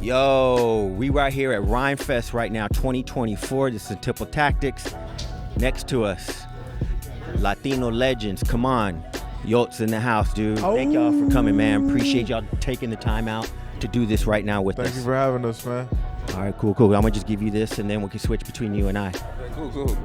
Yo, we right here at Rhyme Fest right now, 2024. This is Tipple Tactics. Next to us, Latino legends. Come on. Yolt's in the house, dude. Thank y'all for coming, man. Appreciate y'all taking the time out to do this right now with us. Thank you for having us, man. All right, cool. I'm going to just give you this, and then we can switch between you and I. Cool.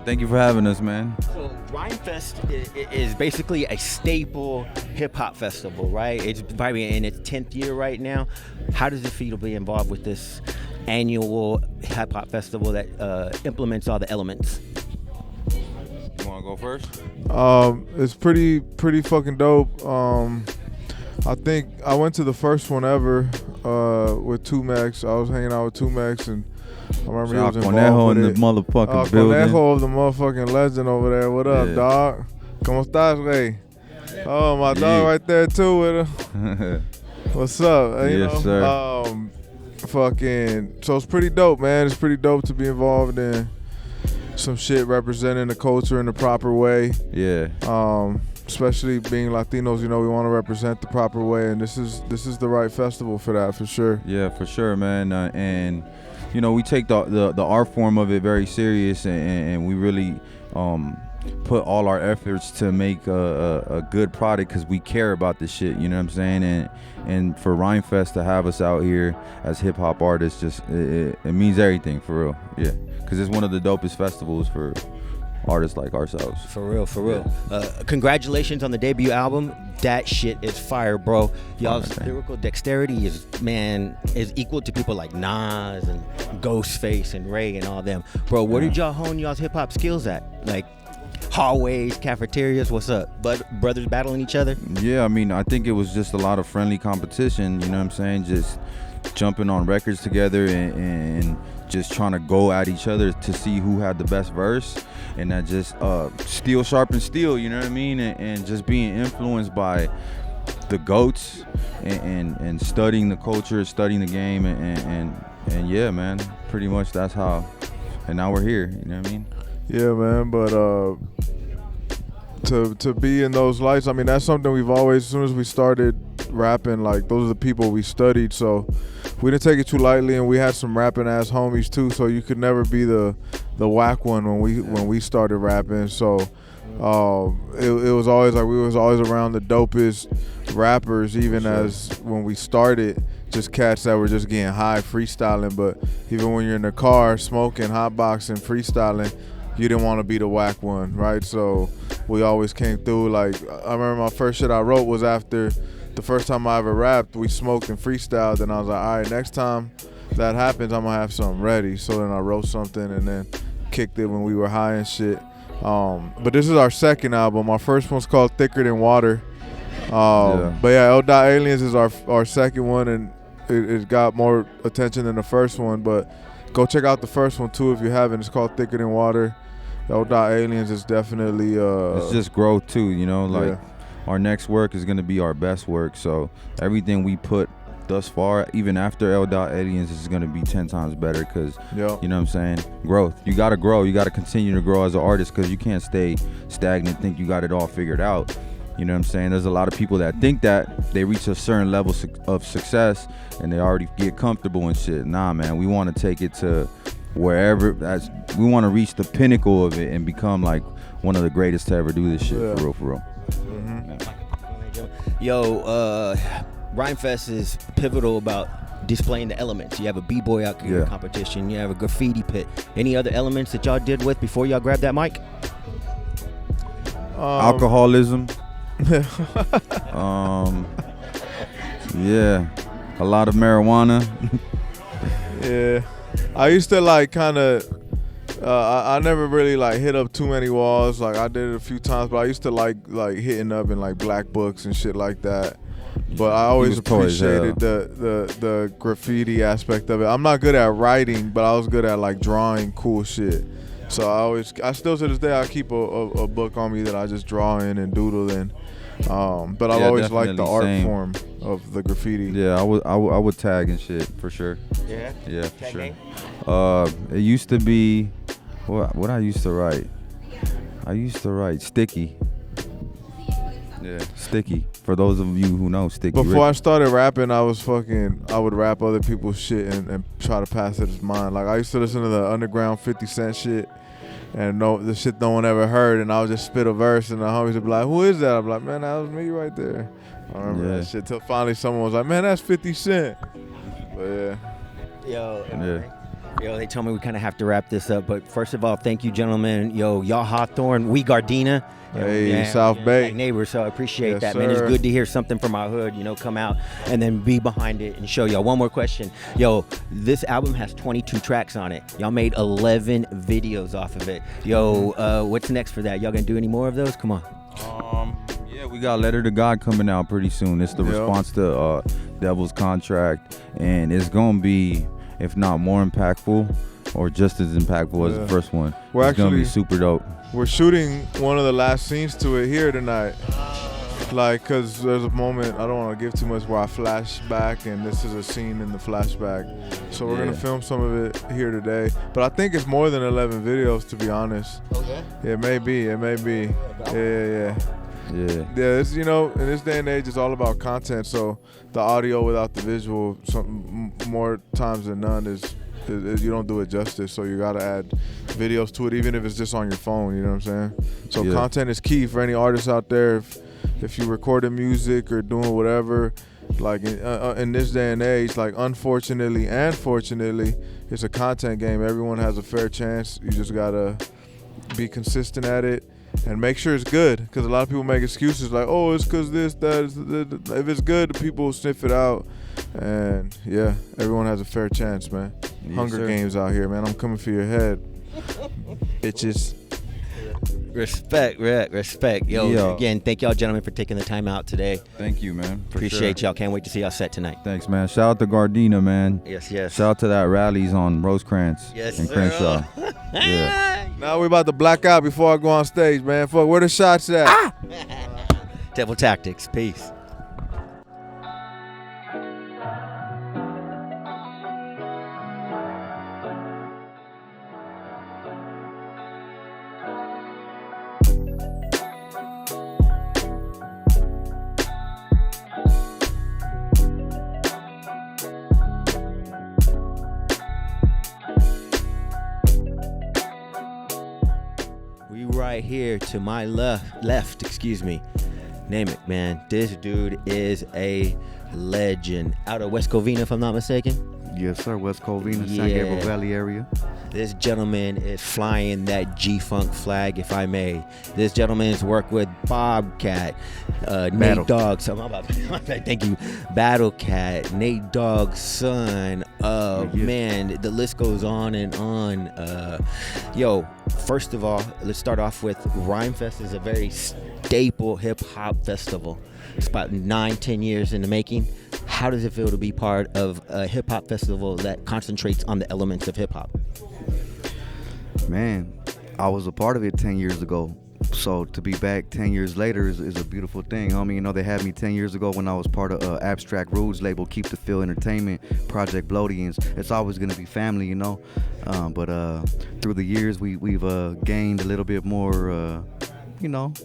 Thank you for having us, man. So Rhyme Fest is basically a staple hip-hop festival, right? It's probably in its 10th year right now. How does it feel to be involved with this annual hip-hop festival that implements all the elements? You want to go first? It's pretty fucking dope. I think I went to the first one ever with 2Max. I was hanging out with 2Max, and I remember he was involved with in it. the motherfucking building. Conejo of the motherfucking legend over there. What up, dog? ¿Cómo estás, güey? Oh, my dog right there too with him. What's up? Yes, sir. So it's pretty dope, man. It's pretty dope to be involved in some shit representing the culture in the proper way. Yeah. Especially being Latinos, you know, we want to represent the proper way, and this is the right festival for that, for sure. Yeah, for sure, man. And you know, we take the art form of it very serious, and we really put all our efforts to make a good product because we care about this shit. You know what I'm saying? And for Rhyme Fest to have us out here as hip hop artists, just it means everything, for real. Yeah, because it's one of the dopest festivals for artists like ourselves. For real. Congratulations on the debut album. That shit is fire, bro. Y'all's lyrical dexterity is equal to people like Nas and Ghostface and Ray and all them. Bro, where did y'all hone y'all's hip hop skills at? Like hallways, cafeterias, what's up? Brothers battling each other? Yeah, I mean, I think it was just a lot of friendly competition, you know what I'm saying? Just jumping on records together and just trying to go at each other to see who had the best verse. And that just steel sharpen steel, you know what I mean? And just being influenced by the GOATs and studying the culture, studying the game, and yeah, man, pretty much that's how. And now we're here, you know what I mean? Yeah, man, but to be in those lights, I mean, that's something we've always, as soon as we started rapping, like, those are the people we studied, so we didn't take it too lightly, and we had some rapping ass homies too, so you could never be the whack one when we started rapping. So it was always like we was always around the dopest rappers, even as when we started, just cats that were just getting high freestyling. But even when you're in the car smoking, hotboxing, freestyling, you didn't want to be the whack one, right? So we always came through. Like, I remember my first shit I wrote was after the first time I ever rapped. We smoked and freestyled, and I was like, all right, next time that happens, I'm gonna have something ready. So then I wrote something and then kicked it when we were high and shit. But this is our second album. Our first one's called Thicker Than Water. But yeah, L. Aliens is our second one, and it got more attention than the first one. But go check out the first one too if you haven't. It's called Thicker Than Water. L. Aliens is definitely it's just growth too, you know, like our next work is gonna be our best work. So everything we put thus far, even after L. Aliens, is gonna be 10 times better because you know what I'm saying, growth. You gotta grow, you gotta continue to grow as an artist, because you can't stay stagnant, think you got it all figured out. You know what I'm saying? There's a lot of people that think that they reach a certain level of success and they already get comfortable and shit. Nah, man, we want to take it to wherever. We want to reach the pinnacle of it and become like one of the greatest to ever do this shit. For real. Yo, Rhyme Fest is pivotal about displaying the elements. You have a b-boy out here competition. You have a graffiti pit. Any other elements that y'all did with before y'all grabbed that mic? Alcoholism. Yeah, a lot of marijuana. Yeah, I used to like kind of I never really like hit up too many walls. Like I did it a few times, but I used to like hitting up in like black books and shit like that. But I always appreciated the graffiti aspect of it. I'm not good at writing, but I was good at like drawing cool shit. So I still to this day I keep a book on me that I just draw in and doodle in. But I've always liked the art form of the graffiti. Yeah, I would tag and shit for sure. Yeah. Yeah, for sure. It used to be what I used to write. I used to write sticky. Yeah, sticky. For those of you who know, sticky. Before I started rapping, I would rap other people's shit and try to pass it as mine. Like I used to listen to the underground 50 Cent shit. And the shit no one ever heard, and I would just spit a verse, and the homies would be like, "Who is that?" I'm like, "Man, that was me right there." I remember that shit till finally someone was like, "Man, that's 50 Cent." But Yo, they told me we kind of have to wrap this up, but first of all, thank you, gentlemen. Yo, y'all Hawthorne, we Gardena. Hey, South Bay. Like neighbors, so I appreciate that, sir. man. It's good to hear something from our hood, come out and then be behind it and show y'all. One more question. Yo, this album has 22 tracks on it. Y'all made 11 videos off of it. Yo, what's next for that? Y'all gonna do any more of those? Come on. Yeah, we got Letter to God coming out pretty soon. It's the response to Devil's Contract, and it's gonna be, if not more impactful, or just as impactful as the first one. It's gonna be super dope. We're shooting one of the last scenes to it here tonight. Like, cause there's a moment, I don't want to give too much, where I flash back, and this is a scene in the flashback. So we're gonna film some of it here today. But I think it's more than 11 videos, to be honest. Okay. It may be. Yeah. Yeah. Yeah, it's, in this day and age, it's all about content. So the audio without the visual, more times than none, is you don't do it justice. So you gotta add videos to it, even if it's just on your phone. You know what I'm saying? So content is key for any artists out there. If you recording music or doing whatever, like in this day and age, like unfortunately and fortunately, it's a content game. Everyone has a fair chance. You just gotta be consistent at it. And make sure it's good, because a lot of people make excuses like, oh, it's because this, that. If it's good, people will sniff it out. And yeah, everyone has a fair chance, man. Yes, Hunger Games out here, man. I'm coming for your head, bitches. Respect. Yo, again, thank y'all, gentlemen, for taking the time out today. Thank you, man. Appreciate y'all. Can't wait to see y'all set tonight. Thanks, man. Shout out to Gardena, man. Yes. Shout out to that rallies on Rosecrans and Crenshaw. Yeah. Now we about to black out before I go on stage, man. Fuck, where the shots at? Devil Tactics. Peace. Right here to my left, excuse me. Name it, man. This dude is a legend. Out of West Covina, if I'm not mistaken. Yes, sir. West Covina, San Gabriel Valley area. This gentleman is flying that G-Funk flag, if I may. This gentleman's worked with Bobcat, Nate Dogg's. Thank you. Battle Cat, Nate Dogg's son. Man, the list goes on and on. First of all, let's start off with Rhymefest is a very staple hip-hop festival. It's about 9-10 years in the making. How does it feel to be part of a hip-hop festival that concentrates on the elements of hip-hop? Man, I was a part of it 10 years ago. So to be back 10 years later is a beautiful thing. Homie, they had me 10 years ago when I was part of Abstract Rules label, Keep the Feel Entertainment, Project Blodians. It's always going to be family, But through the years, we've gained a little bit more,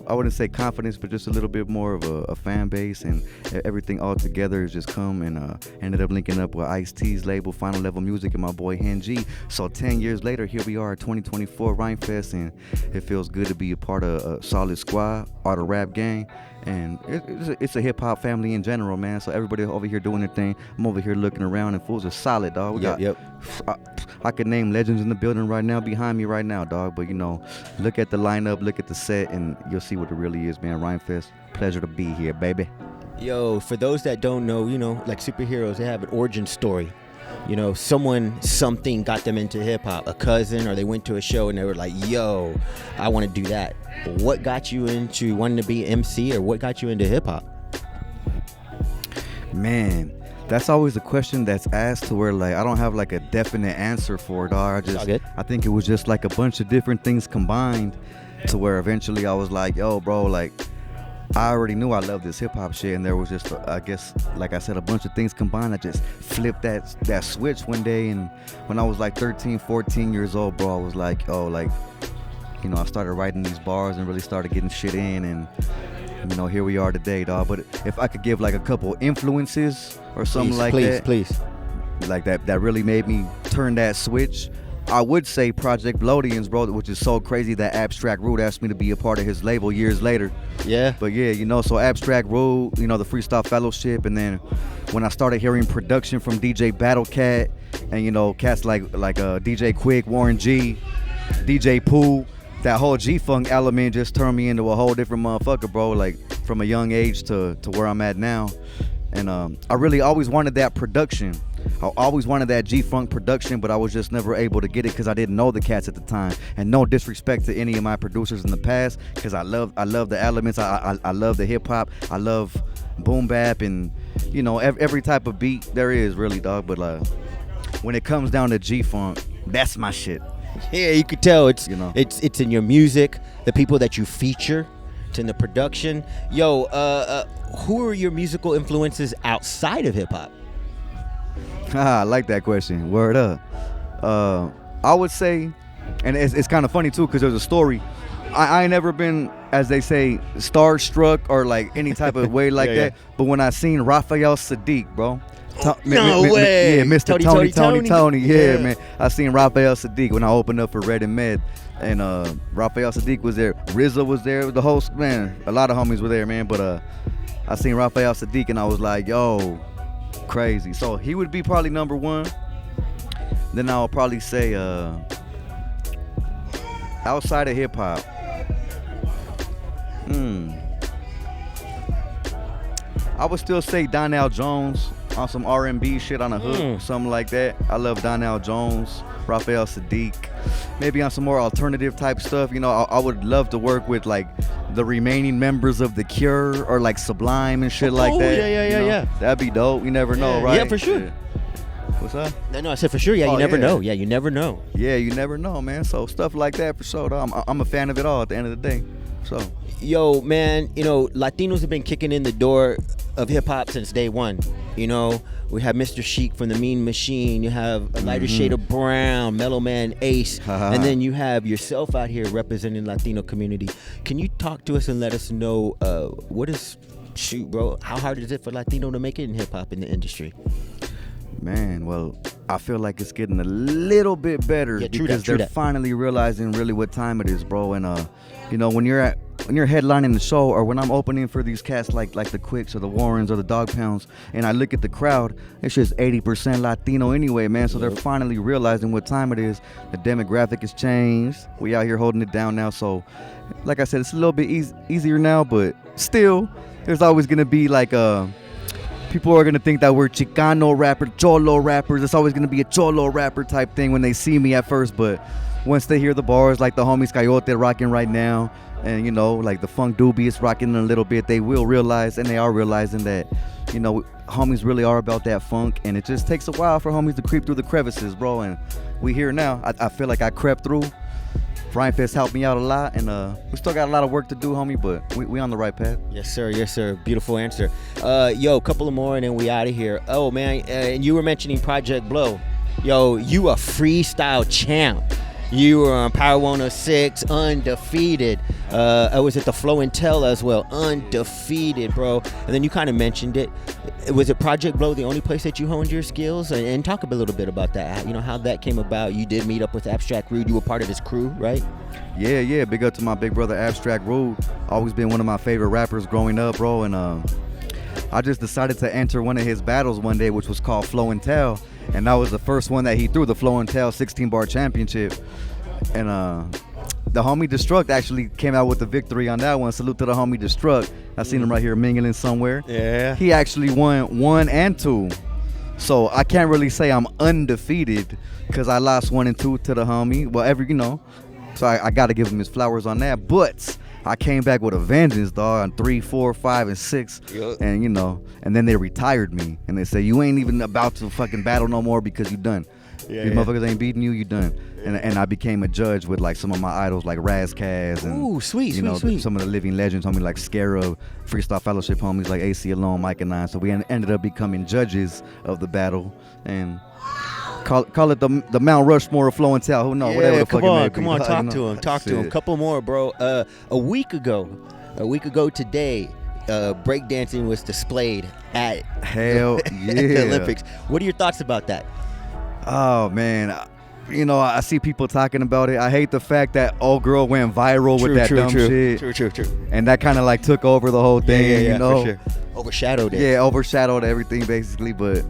I wouldn't say confidence, but just a little bit more of a fan base, and everything all together has just come, and ended up linking up with Ice-T's label, Final Level Music, and my boy Hen G. So 10 years later, here we are at 2024 Rhymefest, and it feels good to be a part of a solid squad, Art of Rap gang. And it's a hip-hop family in general, man. So everybody over here doing their thing. I'm over here looking around, and fools are solid, dog. We got, I could name legends in the building right now, behind me right now, dog. But, look at the lineup, look at the set, and you'll see what it really is, man. Rhymefest, pleasure to be here, baby. Yo, for those that don't know, like superheroes, they have an origin story. something got them into hip hop, a cousin, or they went to a show and they were like, yo, I want to do that. What got you into wanting to be MC, or what got you into hip hop? Man, that's always a question that's asked to where like I don't have like a definite answer for it. I think it was just like a bunch of different things combined to where eventually I was like, yo, bro, like I already knew I loved this hip hop shit, and there was just, I guess, like I said, a bunch of things combined. I just flipped that switch one day, and when I was like 13, 14 years old, bro, I was like, oh, like, I started writing these bars and really started getting shit in, and here we are today, dog. But if I could give like a couple influences or something Please. like that really made me turn that switch, I would say Project Blodians, bro, which is so crazy that Abstract Rude asked me to be a part of his label years later. Yeah. But yeah, so Abstract Rude, the Freestyle Fellowship, and then when I started hearing production from DJ Battlecat and cats like DJ Quick, Warren G, DJ Pooh, that whole G-Funk element just turned me into a whole different motherfucker, bro, like from a young age to where I'm at now. And I really always wanted that production. I always wanted that G-Funk production, but I was just never able to get it because I didn't know the cats at the time. And no disrespect to any of my producers in the past, because I love the elements. I love the hip-hop. I love boom bap and, every type of beat there is, really, dog. But when it comes down to G-Funk, that's my shit. Yeah, you could tell it's in your music, the people that you feature, it's in the production. Yo, who are your musical influences outside of hip hop? I like that question. Word up. I would say, and it's kind of funny too, because there's a story. I ain't never been, as they say, starstruck or like any type of way like that. But when I seen Raphael Sadiq, bro. No way. Yeah, Mr. Tony. Yeah, man. I seen Raphael Sadiq when I opened up for Red and Med. And Raphael Sadiq was there. RZA was there. The host, man. A lot of homies were there, man. But I seen Raphael Sadiq and I was like, yo, crazy. So he would be probably number one. Then I'll probably say outside of hip hop. I would still say Donnell Jones on some R&B shit on a hook, something like that. I love Donnell Jones, Raphael Sadiq. Maybe on some more alternative type stuff. I would love to work with like the remaining members of The Cure or like Sublime and shit like that. Yeah. That'd be dope. You never know, right? Yeah, for sure. Yeah. What's up? No, I said for sure. Yeah, you never know. Yeah, you never know. Yeah, you never know, man. So stuff like that for sure. I'm a fan of it all at the end of the day. So. Yo, man, Latinos have been kicking in the door of hip hop since day one. We have Mr. Chic from the Mean Machine. You have a lighter shade of brown, Mellow Man Ace, and then you have yourself out here representing Latino community. Can you talk to us and let us know bro? How hard is it for Latino to make it in hip hop in the industry? Man, well, I feel like it's getting a little bit better because they're finally realizing really what time it is, bro. And when you're headlining the show, or when I'm opening for these cats like the Quicks or the Warrens or the Dog Pounds, and I look at the crowd, it's just 80% Latino anyway, man. So they're finally realizing what time it is. The demographic has changed. We out here holding it down now. So, like I said, it's a little bit easier now, but still, there's always gonna be like people are gonna think that we're Chicano rapper, Cholo rappers. It's always gonna be a Cholo rapper type thing when they see me at first, but once they hear the bars like the homies Coyote rocking right now, and like the Funk Dubious rocking a little bit, they will realize, and they are realizing that, homies really are about that funk, and it just takes a while for homies to creep through the crevices, bro. And we here now. I feel like I crept through. Rhyme Fest helped me out a lot, and we still got a lot of work to do, homie, but we on the right path. Yes, sir. Beautiful answer. Yo, a couple of more, and then we out of here. Oh, man, and you were mentioning Project Blow. Yo, you a freestyle champ. You were on Power 106, undefeated. I was at the Flow and Tell as well, undefeated, bro. And then you kind of mentioned it. Was it Project Blow the only place that you honed your skills? And talk a little bit about that. How that came about. You did meet up with Abstract Rude. You were part of his crew, right? Yeah. Big up to my big brother Abstract Rude. Always been one of my favorite rappers growing up, bro. And I just decided to enter one of his battles one day, which was called Flow and Tell. And that was the first one that he threw, the Flow and Tell 16-bar championship. And the homie Destruct actually came out with the victory on that one. Salute to the homie Destruct. I seen him right here mingling somewhere. Yeah. He actually won 1 and 2. So I can't really say I'm undefeated because I lost 1 and 2 to the homie. Well, so I got to give him his flowers on that. But I came back with a vengeance, dog, on 3, 4, 5, and 6. Yep. And, and then they retired me. And they say, you ain't even about to fucking battle no more because you done. These motherfuckers ain't beating you, you done. And I became a judge with like some of my idols like Razkaz and Ooh, sweet. some of the living legends, homie, like Scarab, Freestyle Fellowship homies like AC Alone, Mike and 9. So we ended up becoming judges of the battle and call it the Mount Rushmore of Flow and Tell. Who knows? Whatever the fuck it may be. Come on, talk to him. Couple more, bro. A week ago today, breakdancing was displayed at the Olympics. What are your thoughts about that? Oh man, I see people talking about it. I hate the fact that old girl went viral with that dumb shit. True. And that kind of like took over the whole thing. Yeah, for sure. Overshadowed it. Yeah, overshadowed everything basically. But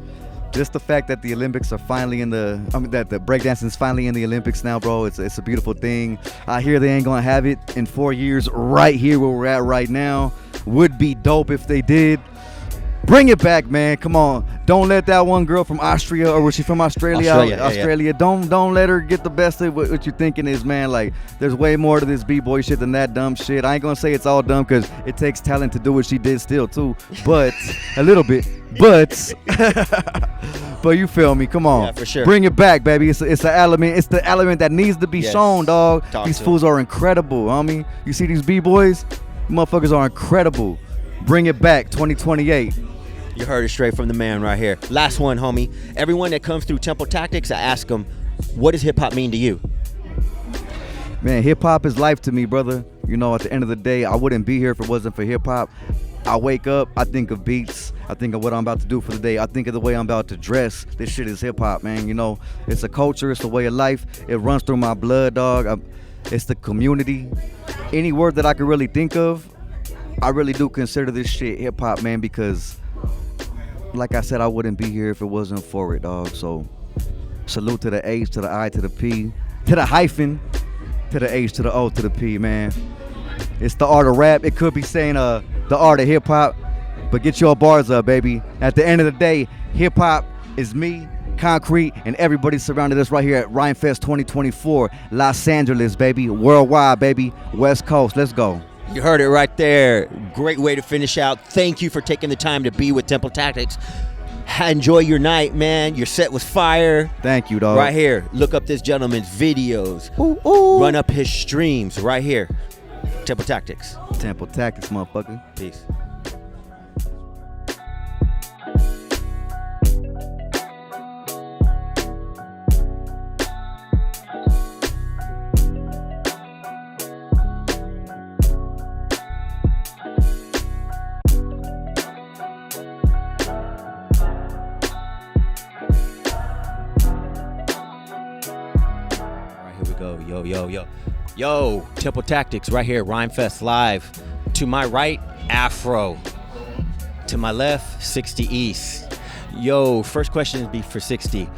just the fact that the Olympics are finally that the breakdancing is finally in the Olympics now, bro. It's a beautiful thing. I hear they ain't gonna have it in 4 years right here where we're at right now. Would be dope if they did. Bring it back, man. Come on. Don't let that one girl from Austria, or was she from Australia? Australia. Don't let her get the best of what you're thinking is, man. Like, there's way more to this b-boy shit than that dumb shit. I ain't gonna say it's all dumb because it takes talent to do what she did still too, but a little bit. But you feel me? Come on. Yeah, for sure. Bring it back, baby. It's an element. It's the element that needs to be shown, dog. These fools are incredible, homie. You see these b-boys? Motherfuckers are incredible. Bring it back, 2028. You heard it straight from the man right here. Last one, homie. Everyone that comes through Temple Tactics, I ask them, what does hip hop mean to you? Man, hip hop is life to me, brother. At the end of the day, I wouldn't be here if it wasn't for hip hop. I wake up, I think of beats, I think of what I'm about to do for the day, I think of the way I'm about to dress. This shit is hip hop, man. It's a culture, it's a way of life. It runs through my blood, dog. It's the community. Any word that I could really think of, I really do consider this shit hip hop, man, because like I said, I wouldn't be here if it wasn't for it, dog. So salute to the H, to the I, to the P, to the hyphen, to the H, to the O, to the P, man. It's the art of rap. It could be saying the art of hip hop, but get your bars up, baby. At the end of the day, hip hop is me, Concrete, and everybody surrounded us right here at Rhymefest 2024, Los Angeles, baby, worldwide, baby, West Coast. Let's go. You heard it right there. Great way to finish out. Thank you for taking the time to be with Temple Tactics. Enjoy your night, man. Your set was fire. Thank you, dog. Right here. Look up this gentleman's videos. Ooh. Run up his streams right here. Temple Tactics. Temple Tactics, motherfucker. Peace. Yo, Temple Tactics right here, Rhymefest Live. To my right, Afro. To my left, 60 East. Yo, first question would be for 60.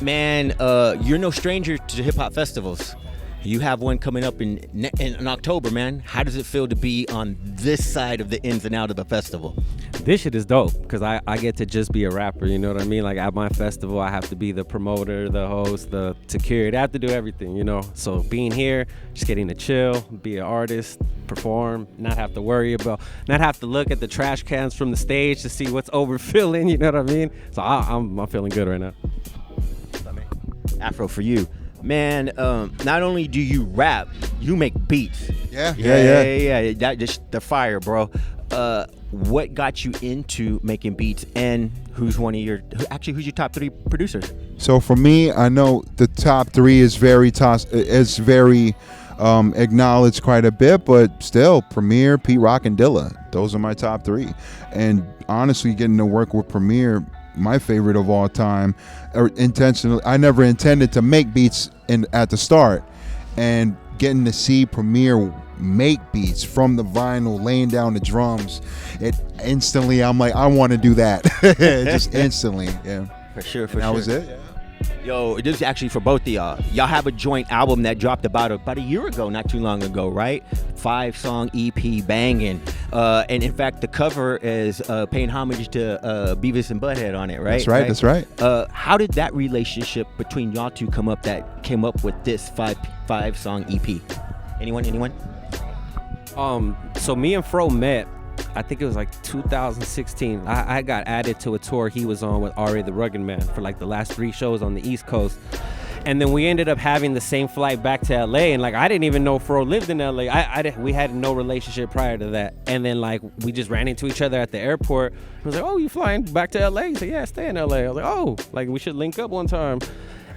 Man, you're no stranger to hip hop festivals. You have one coming up in October, man. How does it feel to be on this side of the ins and out of the festival? This shit is dope because I get to just be a rapper, you know what I mean? Like at my festival, I have to be the promoter, the host, the security. I have to do everything, So being here, just getting to chill, be an artist, perform, not have to look at the trash cans from the stage to see what's overfilling, you know what I mean? So I'm feeling good right now. Afro, for you. Man, not only do you rap, you make beats. Yeah. That just the fire, bro. What got you into making beats, and who's your top 3 producers? So for me, I know the top 3 is very acknowledged quite a bit, but still, Premier, Pete Rock, and Dilla. Those are my top 3. And honestly, getting to work with Premier, my favorite of all time, intentionally, I never intended to make beats at the start, and getting to see Premier make beats from the vinyl, laying down the drums, it instantly, I'm like, I want to do that. Just instantly. Yeah, for sure. That was it. Yo, this is actually for both of y'all. Y'all have a joint album that dropped about a year ago, not too long ago, right? 5-song EP banging. And in fact, the cover is paying homage to Beavis and Butthead on it, right? That's right. That's right. How did that relationship between y'all two come up? That came up with this five song EP. Anyone? So me and Fro met, I think it was like 2016. I got added to a tour he was on with R.A. the Rugged Man for like the last 3 shows on the East Coast. And then we ended up having the same flight back to LA, and like I didn't even know Fro lived in LA. We had no relationship prior to that. And then like we just ran into each other at the airport. I was like, "Oh, you flying back to LA?" He said, "Yeah, I stay in LA." I was like, "Oh, like we should link up one time."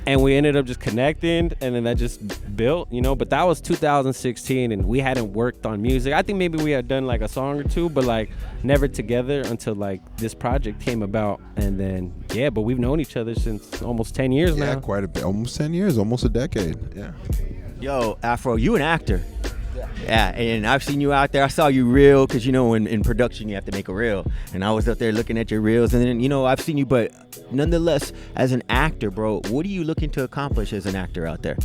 And we ended up just connecting, and then that just built, you know. But that was 2016, and we hadn't worked on music. I think maybe we had done like a song or two, but like never together until like this project came about. And then yeah, but we've known each other since almost 10 years now. Yeah, quite a bit. Almost 10 years, almost a decade. Yeah. Yo, Afro, you an actor. Yeah, and I've seen you out there. I saw you reel because, you know, in production you have to make a reel. And I was up there looking at your reels. And then, you know, I've seen you, but nonetheless, as an actor, bro, what are you looking to accomplish as an actor out there?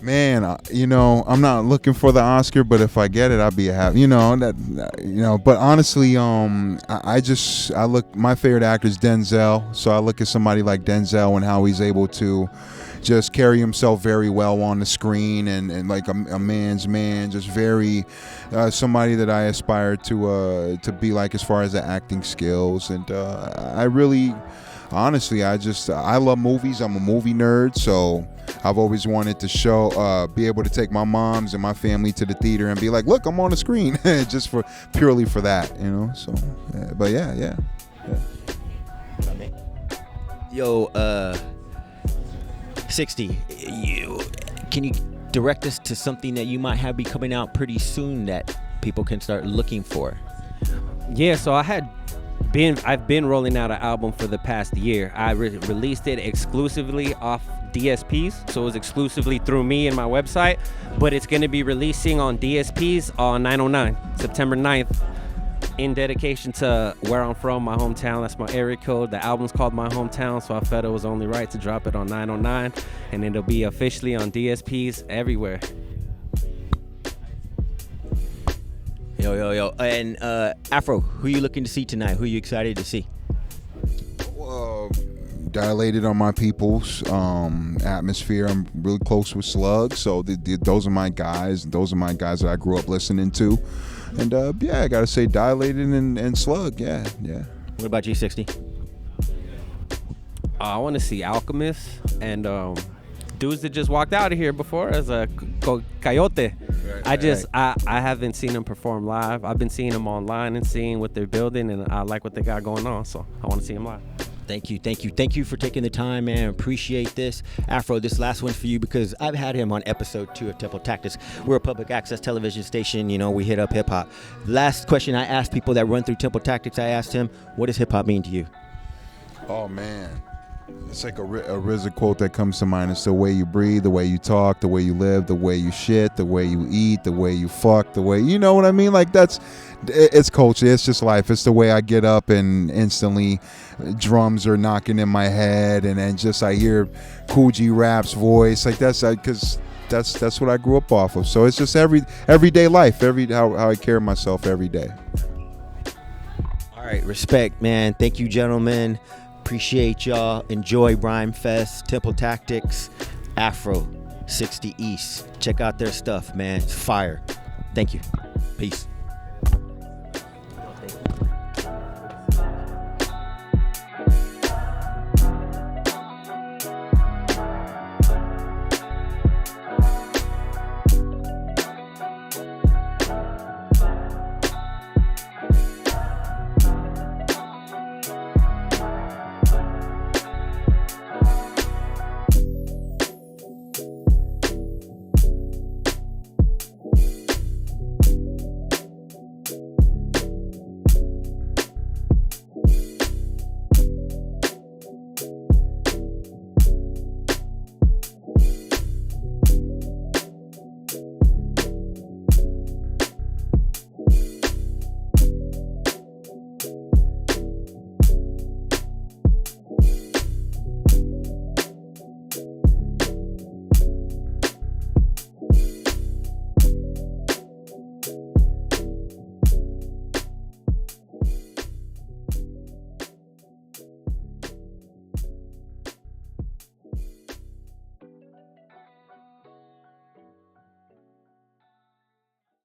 Man, you know, I'm not looking for the Oscar, but if I get it, I'll be happy. You know that. You know, but honestly, I look. My favorite actor is Denzel, so I look at somebody like Denzel and how he's able to just carry himself very well on the screen and like a man's man, just very somebody that I aspire to be like as far as the acting skills. And I really, honestly, I love movies. I'm a movie nerd, so I've always wanted to be able to take my moms and my family to the theater and be like, look, I'm on the screen, just purely for that, you know. So, but yeah. Yo, 60, can you direct us to something that you might be coming out pretty soon that people can start looking for? Yeah, so I've been rolling out an album for the past year. I released it exclusively off DSPs, so it was exclusively through me and my website, but it's going to be releasing on DSPs on 909, September 9th, in dedication to where I'm from, my hometown. That's my area code. The album's called My Hometown, so I felt it was only right to drop it on 909, and it'll be officially on DSPs everywhere. Yo. And Afro, who you looking to see tonight? Who you excited to see? Dilated on my people's atmosphere. I'm really close with Slug, so those are my guys. Those are my guys that I grew up listening to. And I gotta say Dilated and Slug. Yeah. What about you, 60? I want to see Alchemist and dudes that just walked out of here before as a Coyote. I haven't seen them perform live. I've been seeing them online and seeing what they're building, and I like what they got going on, so I want to see them live. Thank you for taking the time, man. Appreciate this. Afro, this last one for you because I've had him on episode 2 of Temple Tactics. We're a public access television station. You know, we hit up hip hop. Last question I asked people that run through Temple Tactics, I asked him, what does hip hop mean to you? Oh, man. It's like a RZA quote that comes to mind. It's the way you breathe, the way you talk, the way you live, the way you shit, the way you eat, the way you fuck, the way, you know what I mean? Like it's culture. It's just life. It's the way I get up and instantly drums are knocking in my head, and then just I hear Kool G Rap's voice. Like that's because that's what I grew up off of. So it's just everyday life, how I carry myself every day. All right, respect, man. Thank you, gentlemen. Appreciate y'all. Enjoy Rhyme Fest, Temple Tactics, Afro, 60 East. Check out their stuff, man. It's fire. Thank you. Peace.